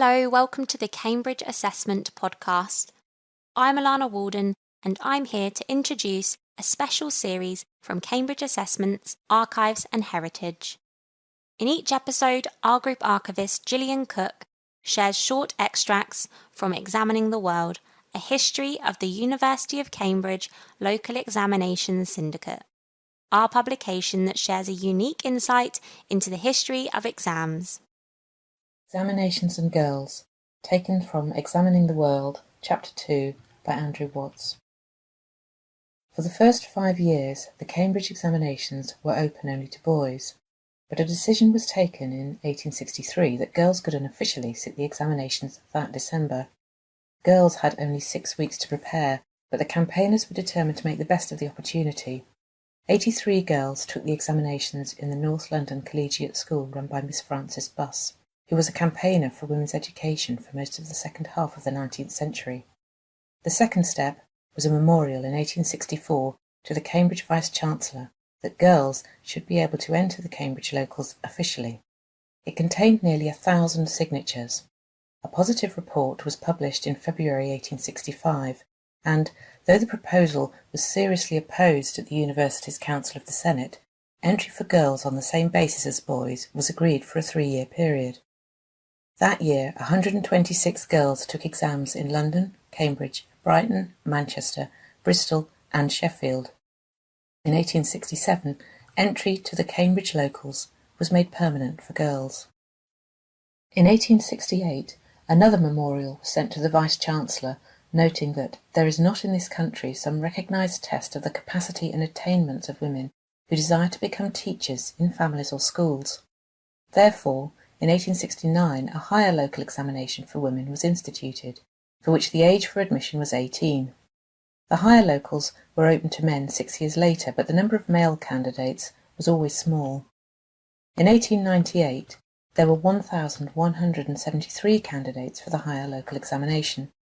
Hello, welcome to the Cambridge Assessment Podcast. I'm Alana Walden and I'm here to introduce a special series from Cambridge Assessment's Archives and Heritage. In each episode, our group archivist Gillian Cooke shares short extracts from Examining the World, a history of the University of Cambridge Local Examinations Syndicate, our publication that shares a unique insight into the history of exams. Examinations and Girls, taken from Examining the World, Chapter 2, by Andrew Watts. For the first 5 years, the Cambridge examinations were open only to boys, but a decision was taken in 1863 that girls could unofficially sit the examinations that December. Girls had only 6 weeks to prepare, but the campaigners were determined to make the best of the opportunity. 83 girls took the examinations in the North London Collegiate School run by Miss Frances Buss, who was a campaigner for women's education for most of the second half of the 19th century. The second step was a memorial in 1864 to the Cambridge Vice-Chancellor that girls should be able to enter the Cambridge locals officially. It contained nearly 1,000 signatures. A positive report was published in February 1865, and, though the proposal was seriously opposed at the University's Council of the Senate, entry for girls on the same basis as boys was agreed for a 3-year period. That year, 126 girls took exams in London, Cambridge, Brighton, Manchester, Bristol and Sheffield. In 1867, entry to the Cambridge locals was made permanent for girls. In 1868, another memorial was sent to the Vice-Chancellor, noting that there is not in this country some recognised test of the capacity and attainments of women who desire to become teachers in families or schools. Therefore, in 1869, a higher local examination for women was instituted, for which the age for admission was 18. The higher locals were open to men 6 years later, but the number of male candidates was always small. In 1898, there were 1,173 candidates for the higher local examination,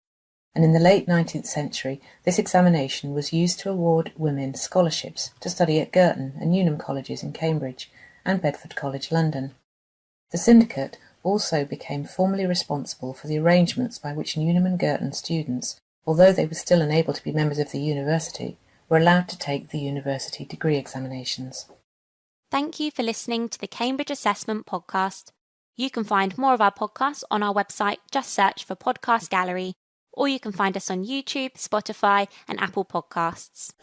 and in the late 19th century, this examination was used to award women scholarships to study at Girton and Newnham colleges in Cambridge and Bedford College, London. The Syndicate also became formally responsible for the arrangements by which Newnham and Girton students, although they were still unable to be members of the university, were allowed to take the university degree examinations. Thank you for listening to the Cambridge Assessment Podcast. You can find more of our podcasts on our website, just search for Podcast Gallery, or you can find us on YouTube, Spotify and Apple Podcasts.